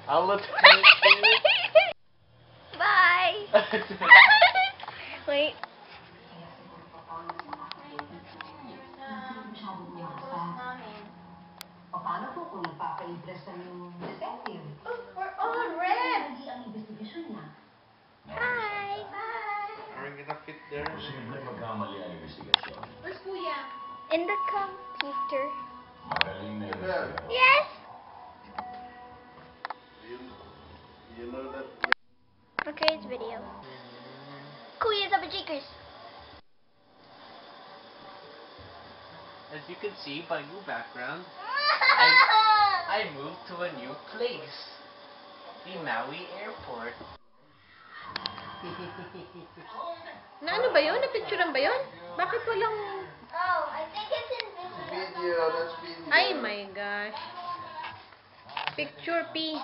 I'll let you. Bye! Wait. Paano po kung nagpapalibre sa yung detective? We're all red! Hindi ang investigasyon niya. Hi! Hi! Are we gonna fit there? Posible magkamali ang investigasyon. Where's Kuya? In the computer. Magaling na investigasyon. Yes! You know that. Okay, it's video. Kuya sa Bajikers. As you can see by new background, I moved to a new place, the Maui Airport. Na ano ba yun? Na-picturean ba yun? Bakit walang... Oh, I think it's invisible. Video, that's video. Ay my gosh. Picture P.